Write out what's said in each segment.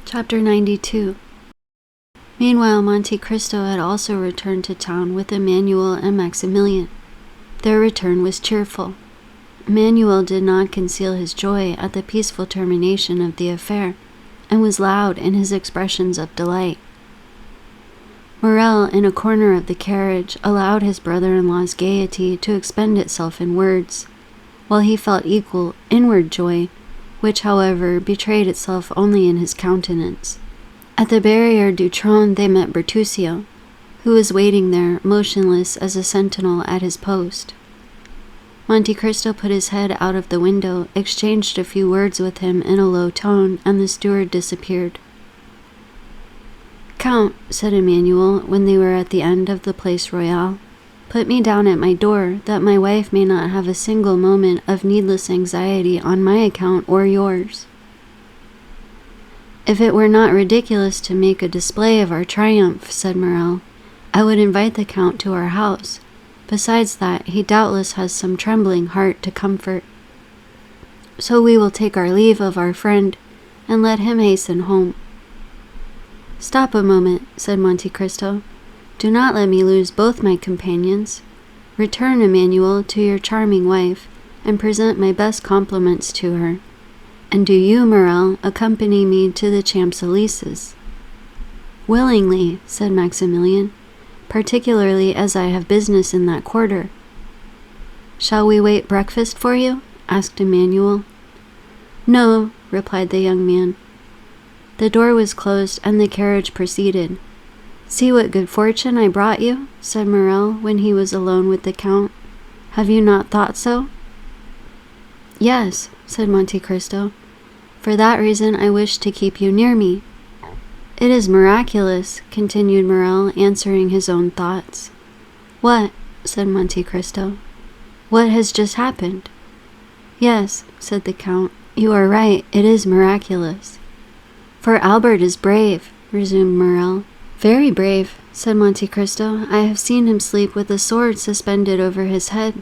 Chapter 92. Meanwhile, Monte Cristo had also returned to town with Emmanuel and Maximilian. Their return was cheerful. Emmanuel did not conceal his joy at the peaceful termination of the affair, and was loud in his expressions of delight. Morel, in a corner of the carriage, allowed his brother-in-law's gaiety to expend itself in words, while he felt equal inward joy, which, however, betrayed itself only in his countenance. At the Barrière du Trône they met Bertuccio, who was waiting there, motionless as a sentinel at his post. Monte Cristo put his head out of the window, exchanged a few words with him in a low tone, and the steward disappeared. "Count," said Emmanuel, when they were at the end of the Place Royale, "put me down at my door, that my wife may not have a single moment of needless anxiety on my account or yours." "If it were not ridiculous to make a display of our triumph," said Morel, "I would invite the Count to our house. Besides that, he doubtless has some trembling heart to comfort. So we will take our leave of our friend, and let him hasten home." "Stop a moment," said Monte Cristo. "Do not let me lose both my companions. Return, Emmanuel, to your charming wife, and present my best compliments to her. And do you, Morel, accompany me to the Champs-Élysées." "Willingly," said Maximilian, "particularly as I have business in that quarter." "Shall we wait breakfast for you?" asked Emmanuel. "No," replied the young man. The door was closed, and the carriage proceeded. "See what good fortune I brought you," said Morel when he was alone with the Count. "Have you not thought so?" "Yes," said Monte Cristo. "For that reason I wish to keep you near me." "It is miraculous," continued Morel, answering his own thoughts. "What?" said Monte Cristo. "What has just happened?" "Yes," said the Count, "you are right, it is miraculous." "For Albert is brave," resumed Morel. "Very brave," said Monte Cristo. "I have seen him sleep with a sword suspended over his head."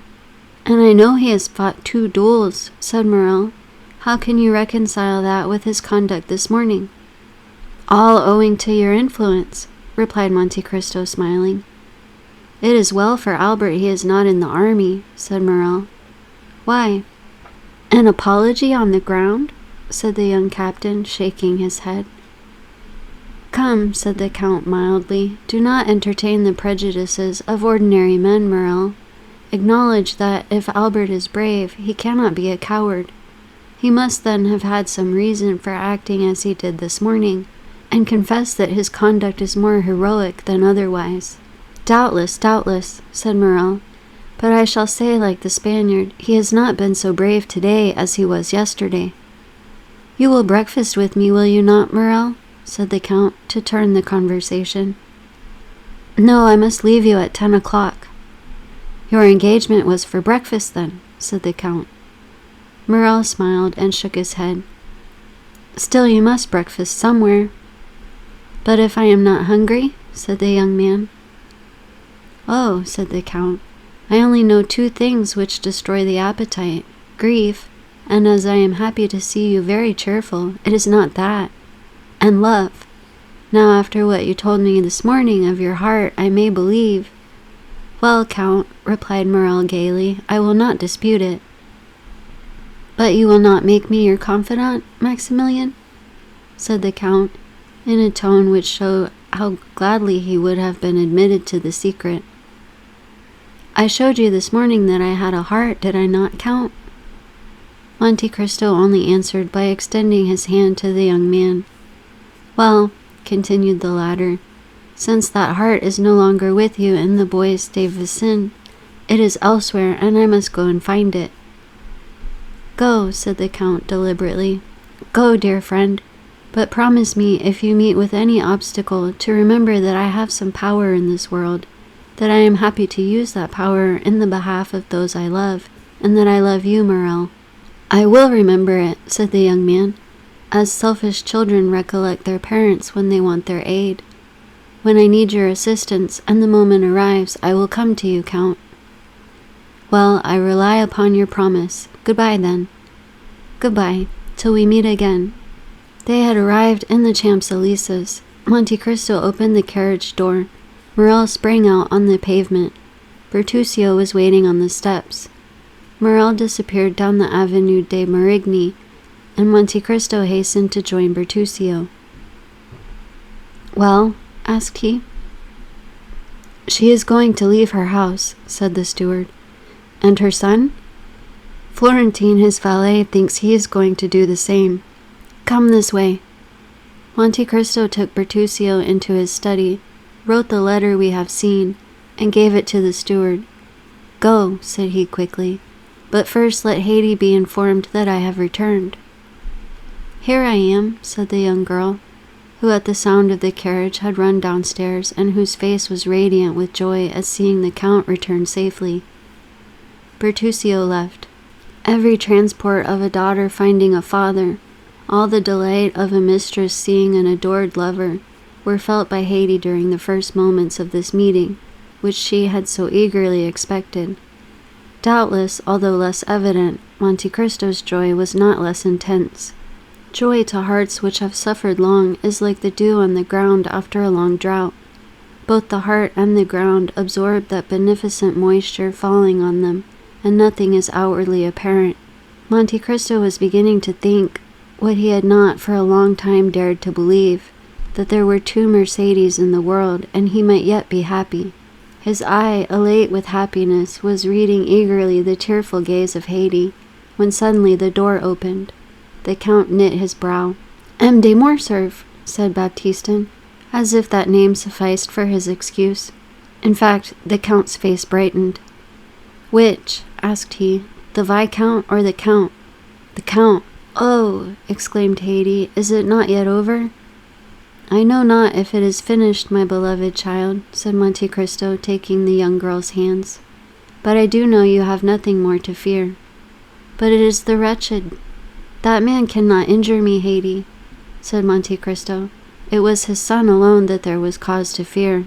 "And I know he has fought 2 duels," said Morel. "How can you reconcile that with his conduct this morning?" "All owing to your influence," replied Monte Cristo, smiling. "It is well for Albert he is not in the army," said Morel. "Why?" "An apology on the ground?" said the young captain, shaking his head. "Come," said the Count mildly, "do not entertain the prejudices of ordinary men, Morel. Acknowledge that if Albert is brave, he cannot be a coward. He must then have had some reason for acting as he did this morning, and confess that his conduct is more heroic than otherwise." "Doubtless, doubtless," said Morel. "But I shall say like the Spaniard, he has not been so brave today as he was yesterday." "You will breakfast with me, will you not, Morel?" said the Count, to turn the conversation. "No, I must leave you at 10 o'clock. "Your engagement was for breakfast, then," said the Count. Morel smiled and shook his head. "Still, you must breakfast somewhere." "But if I am not hungry?" said the young man. "Oh," said the Count, "I only know 2 things which destroy the appetite: grief, and as I am happy to see you very cheerful, it is not that, and love. Now, after what you told me this morning of your heart, I may believe—" "Well, Count," replied Morel gaily, "I will not dispute it." "But you will not make me your confidant, Maximilian?" said the Count, in a tone which showed how gladly he would have been admitted to the secret. "I showed you this morning that I had a heart, did I not, Count?" Monte Cristo only answered by extending his hand to the young man. "Well," continued the latter, "since that heart is no longer with you in the Bois de Vincennes, it is elsewhere, and I must go and find it." "Go," said the Count deliberately. "Go, dear friend, but promise me, if you meet with any obstacle, to remember that I have some power in this world, that I am happy to use that power in the behalf of those I love, and that I love you, Morel." "I will remember it," said the young man, "as selfish children recollect their parents when they want their aid. When I need your assistance, and the moment arrives, I will come to you, Count." "Well, I rely upon your promise. Goodbye, then." "Goodbye, till we meet again." They had arrived in the Champs-Élysées. Monte Cristo opened the carriage door. Morel sprang out on the pavement. Bertuccio was waiting on the steps. Morel disappeared down the Avenue de Marigny, and Monte Cristo hastened to join Bertuccio. "Well?" asked he. "She is going to leave her house," said the steward. "And her son?" "Florentine, his valet, thinks he is going to do the same. Come this way." Monte Cristo took Bertuccio into his study, wrote the letter we have seen, and gave it to the steward. "Go," said he quickly, "but first let Haydée be informed that I have returned." "Here I am," said the young girl, who at the sound of the carriage had run downstairs and whose face was radiant with joy at seeing the Count return safely. Bertuccio left. Every transport of a daughter finding a father, all the delight of a mistress seeing an adored lover, were felt by Haydée during the first moments of this meeting, which she had so eagerly expected. Doubtless, although less evident, Monte Cristo's joy was not less intense. Joy to hearts which have suffered long is like the dew on the ground after a long drought. Both the heart and the ground absorb that beneficent moisture falling on them, and nothing is outwardly apparent. Monte Cristo was beginning to think, what he had not for a long time dared to believe, that there were two Mercedes in the world, and he might yet be happy. His eye, elate with happiness, was reading eagerly the tearful gaze of Haydée, when suddenly the door opened. The Count knit his brow. "M. de Morcerf," said Baptistin, as if that name sufficed for his excuse. In fact, the Count's face brightened. "Which?" asked he, "the Viscount or the Count?" "The Count." "Oh!" exclaimed Haydée, "is it not yet over?" "I know not if it is finished, my beloved child," said Monte Cristo, taking the young girl's hands. "But I do know you have nothing more to fear." "But it is the wretched—" "That man cannot injure me, Haydée," said Monte Cristo. "It was his son alone that there was cause to fear."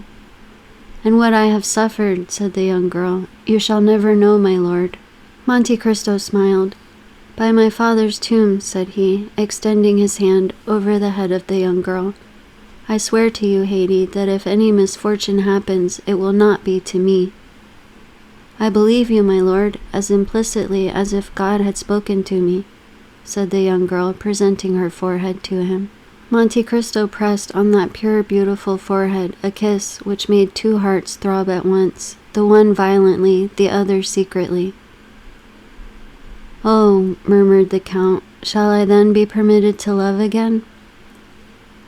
"And what I have suffered," said the young girl, "you shall never know, my lord." Monte Cristo smiled. "By my father's tomb," said he, extending his hand over the head of the young girl, "I swear to you, Haydée, that if any misfortune happens, it will not be to me." "I believe you, my lord, as implicitly as if God had spoken to me," said the young girl, presenting her forehead to him. Monte Cristo pressed on that pure, beautiful forehead a kiss which made two hearts throb at once, the one violently, the other secretly. "Oh," murmured the Count, "shall I then be permitted to love again?"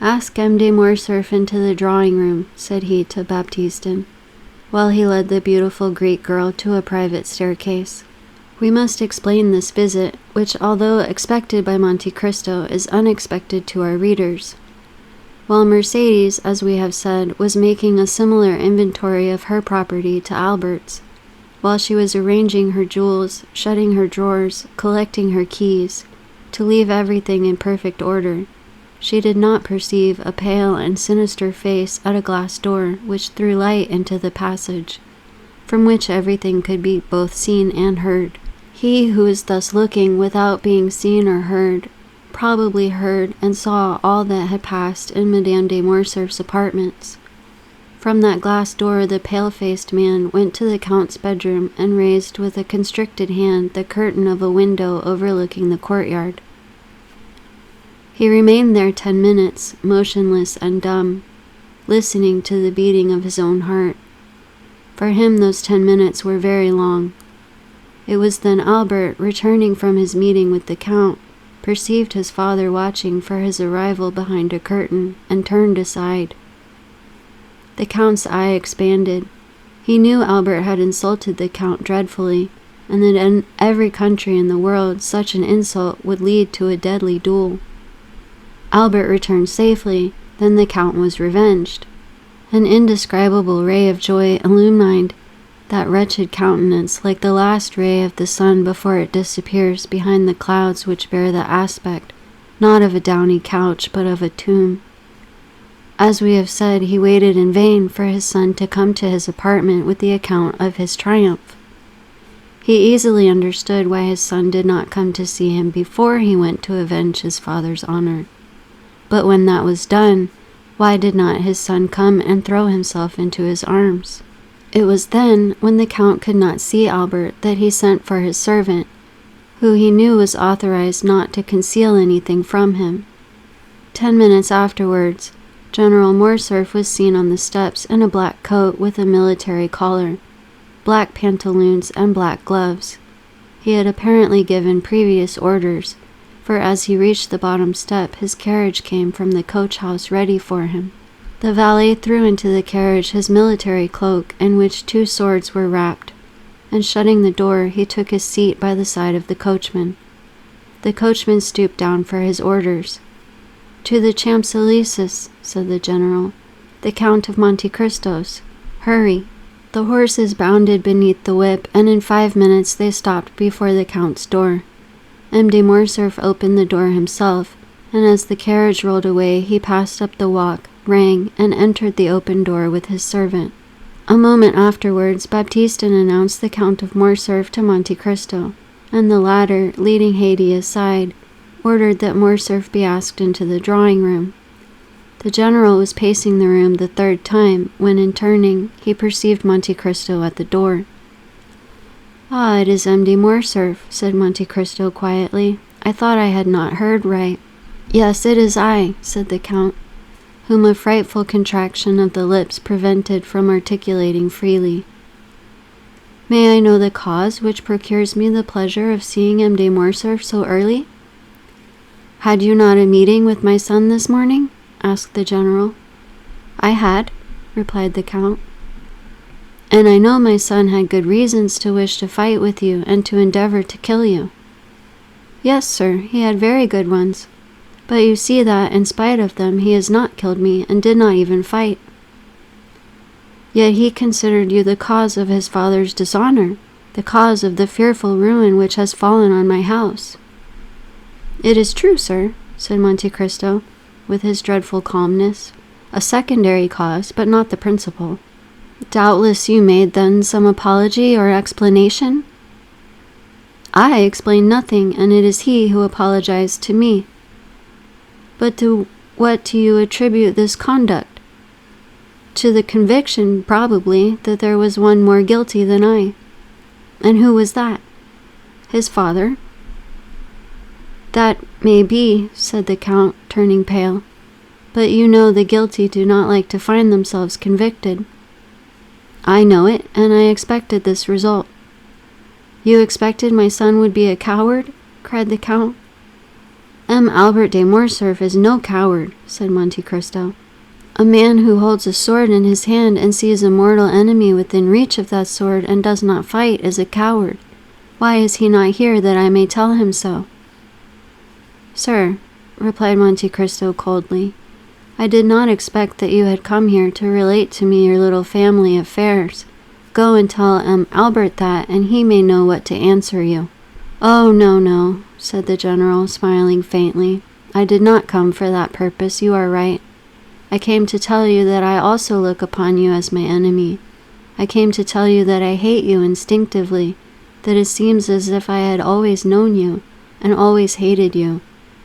"Ask M. de Morcerf into the drawing-room," said he to Baptistin, while he led the beautiful Greek girl to a private staircase. We must explain this visit, which, although expected by Monte Cristo, is unexpected to our readers. While Mercedes, as we have said, was making a similar inventory of her property to Albert's, while she was arranging her jewels, shutting her drawers, collecting her keys, to leave everything in perfect order, she did not perceive a pale and sinister face at a glass door which threw light into the passage, from which everything could be both seen and heard. He who is thus looking without being seen or heard, probably heard and saw all that had passed in Madame de Morcerf's apartments. From that glass door the pale-faced man went to the Count's bedroom and raised with a constricted hand the curtain of a window overlooking the courtyard. He remained there 10 minutes, motionless and dumb, listening to the beating of his own heart. For him those 10 minutes were very long. It was then Albert, returning from his meeting with the Count, perceived his father watching for his arrival behind a curtain, and turned aside. The Count's eye expanded. He knew Albert had insulted the Count dreadfully, and that in every country in the world such an insult would lead to a deadly duel. Albert returned safely, then the Count was revenged. An indescribable ray of joy illumined that wretched countenance, like the last ray of the sun before it disappears behind the clouds which bear the aspect, not of a downy couch, but of a tomb. As we have said, he waited in vain for his son to come to his apartment with the account of his triumph. He easily understood why his son did not come to see him before he went to avenge his father's honor. But when that was done, why did not his son come and throw himself into his arms? It was then, when the Count could not see Albert, that he sent for his servant, who he knew was authorized not to conceal anything from him. 10 minutes afterwards, General Morcerf was seen on the steps in a black coat with a military collar, black pantaloons, and black gloves. He had apparently given previous orders, for as he reached the bottom step, his carriage came from the coach-house ready for him. The valet threw into the carriage his military cloak, in which 2 swords were wrapped, and shutting the door, he took his seat by the side of the coachman. The coachman stooped down for his orders. "To the Champs-Élysées," said the general. "The Count of Monte Cristo's. Hurry." The horses bounded beneath the whip, and in 5 minutes they stopped before the Count's door. M. de Morcerf opened the door himself, and as the carriage rolled away, he passed up the walk, rang, and entered the open door with his servant. A moment afterwards, Baptistin announced the Count of Morcerf to Monte Cristo, and the latter, leading Haydée aside, ordered that Morcerf be asked into the drawing-room. The general was pacing the room the 3rd time, when in turning, he perceived Monte Cristo at the door. "Ah, it is M. de Morcerf," said Monte Cristo quietly. "I thought I had not heard right." "Yes, it is I," said the Count, whom a frightful contraction of the lips prevented from articulating freely. "May I know the cause which procures me the pleasure of seeing M. de Morcerf so early?" "Had you not a meeting with my son this morning?" asked the general. "I had," replied the Count. "And I know my son had good reasons to wish to fight with you and to endeavor to kill you." "Yes, sir, he had very good ones. But you see that, in spite of them, he has not killed me and did not even fight." "Yet he considered you the cause of his father's dishonor, the cause of the fearful ruin which has fallen on my house." "It is true, sir," said Monte Cristo, with his dreadful calmness. "A secondary cause, but not the principal." "Doubtless you made, then, some apology or explanation?" "I explained nothing, and it is he who apologized to me." "But to what do you attribute this conduct?" "To the conviction, probably, that there was one more guilty than I." "And who was that?" "His father." "That may be," said the Count, turning pale. "But you know the guilty do not like to find themselves convicted." "I know it, and I expected this result." "You expected my son would be a coward?" cried the Count. "M. Albert de Morcerf is no coward," said Monte Cristo. "A man who holds a sword in his hand and sees a mortal enemy within reach of that sword and does not fight is a coward. Why is he not here that I may tell him so?" "Sir," replied Monte Cristo coldly, "I did not expect that you had come here to relate to me your little family affairs. Go and tell M. Albert that, and he may know what to answer you." "Oh, no, no," said the general, smiling faintly. "I did not come for that purpose, you are right. I came to tell you that I also look upon you as my enemy. I came to tell you that I hate you instinctively, that it seems as if I had always known you, and always hated you.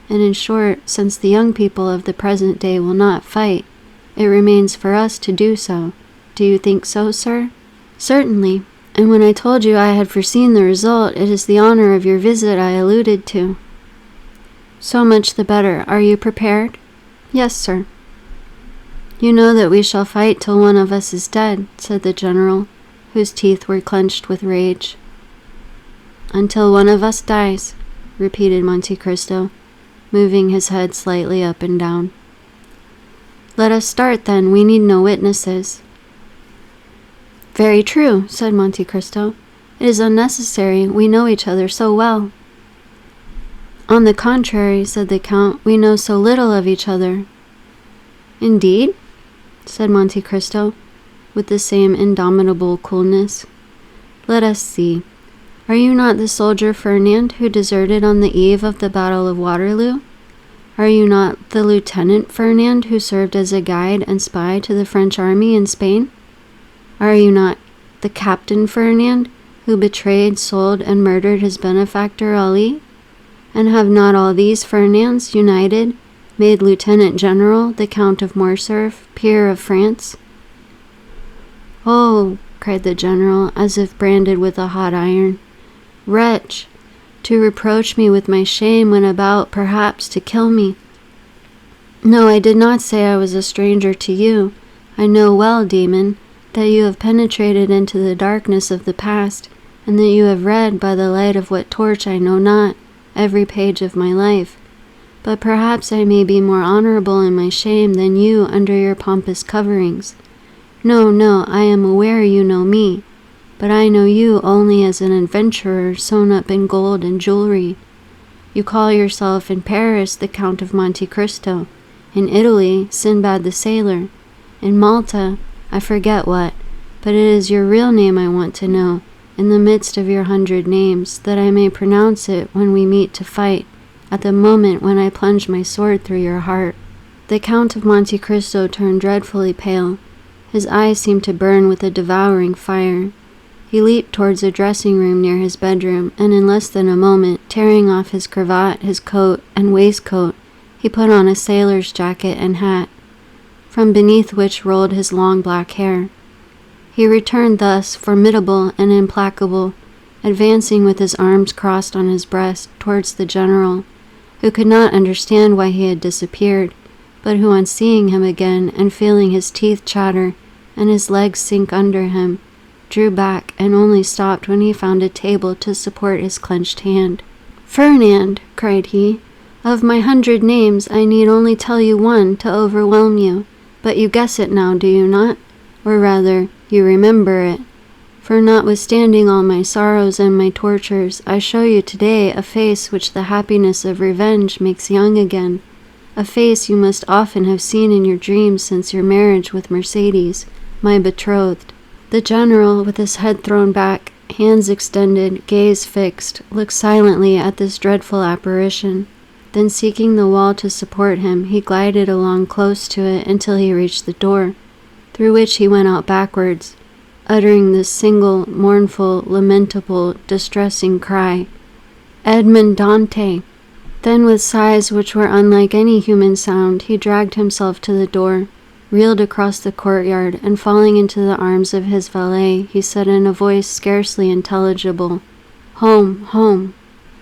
And in short, since the young people of the present day will not fight, it remains for us to do so. Do you think so, sir?" "Certainly. And when I told you I had foreseen the result, it is the honor of your visit I alluded to." "So much the better. Are you prepared?" "Yes, sir." "You know that we shall fight till one of us is dead," said the general, whose teeth were clenched with rage. "Until one of us dies," repeated Monte Cristo, moving his head slightly up and down. "Let us start, then. We need no witnesses." "Very true," said Monte Cristo. "It is unnecessary. We know each other so well." "On the contrary," said the Count, "we know so little of each other." "Indeed?" said Monte Cristo, with the same indomitable coolness. "Let us see. Are you not the soldier Fernand who deserted on the eve of the Battle of Waterloo? Are you not the Lieutenant Fernand who served as a guide and spy to the French army in Spain? Are you not the Captain Fernand who betrayed, sold, and murdered his benefactor Ali? And have not all these Fernands united made Lieutenant General the Count of Morcerf, peer of France? Oh, cried the general, as if branded with a hot iron. Wretch! To reproach me with my shame when about, perhaps, to kill me. No, I did not say I was a stranger to you. I know well, demon, that you have penetrated into the darkness of the past, and that you have read, by the light of what torch I know not, every page of my life. But perhaps I may be more honorable in my shame than you under your pompous coverings. No, I am aware you know me, but I know you only as an adventurer sewn up in gold and jewelry. You call yourself in Paris the Count of Monte Cristo, in Italy Sinbad the Sailor, in Malta I forget what, but it is your real name I want to know, in the midst of your 100 names, that I may pronounce it when we meet to fight, at the moment when I plunge my sword through your heart. The Count of Monte Cristo turned dreadfully pale. His eyes seemed to burn with a devouring fire. He leaped towards a dressing room near his bedroom, and in less than a moment, tearing off his cravat, his coat, and waistcoat, he put on a sailor's jacket and hat, from beneath which rolled his long black hair. He returned thus, formidable and implacable, advancing with his arms crossed on his breast towards the general, who could not understand why he had disappeared, but who, on seeing him again and feeling his teeth chatter and his legs sink under him, drew back and only stopped when he found a table to support his clenched hand. Fernand, cried he, of my 100 names I need only tell you one to overwhelm you, but you guess it now, do you not? Or rather, you remember it. For notwithstanding all my sorrows and my tortures, I show you today a face which the happiness of revenge makes young again, a face you must often have seen in your dreams since your marriage with Mercedes, my betrothed. The general, with his head thrown back, hands extended, gaze fixed, looked silently at this dreadful apparition. Then, seeking the wall to support him, he glided along close to it until he reached the door, through which he went out backwards, uttering this single, mournful, lamentable, distressing cry, Edmond Dante! Then, with sighs which were unlike any human sound, he dragged himself to the door, reeled across the courtyard, and falling into the arms of his valet, he said in a voice scarcely intelligible, Home, home.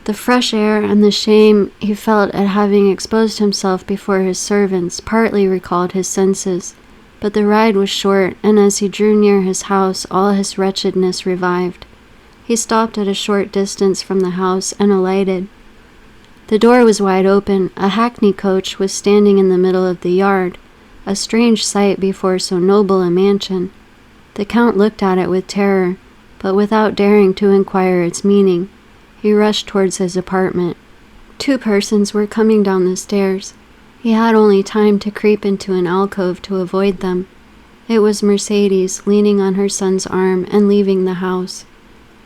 The fresh air and the shame he felt at having exposed himself before his servants partly recalled his senses, but the ride was short, and as he drew near his house all his wretchedness revived. He stopped at a short distance from the house and alighted. The door was wide open. A hackney coach was standing in the middle of the yard, a strange sight before so noble a mansion. The Count looked at it with terror, but without daring to inquire its meaning, he rushed towards his apartment. 2 persons were coming down the stairs. He had only time to creep into an alcove to avoid them. It was Mercedes, leaning on her son's arm and leaving the house.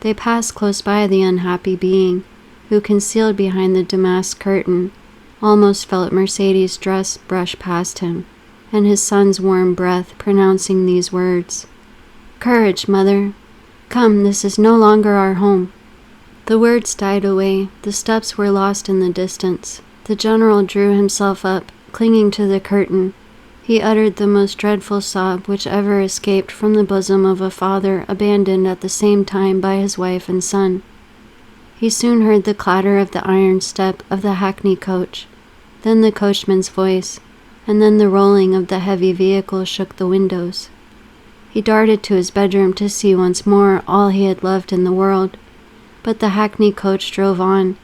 They passed close by the unhappy being, who, concealed behind the damask curtain, almost felt Mercedes' dress brush past him, and his son's warm breath pronouncing these words, Courage, mother. Come, this is no longer our home. The words died away. The steps were lost in the distance. The general drew himself up, clinging to the curtain. He uttered the most dreadful sob which ever escaped from the bosom of a father abandoned at the same time by his wife and son. He soon heard the clatter of the iron step of the hackney coach, then the coachman's voice, and then the rolling of the heavy vehicle shook the windows. He darted to his bedroom to see once more all he had loved in the world, but the hackney coach drove on,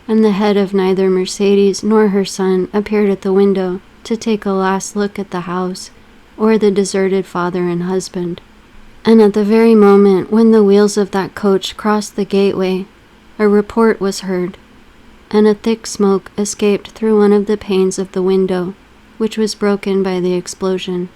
and the head of neither Mercedes nor her son appeared at the window to take a last look at the house or the deserted father and husband. And at the very moment when the wheels of that coach crossed the gateway, a report was heard, and a thick smoke escaped through one of the panes of the window, which was broken by the explosion.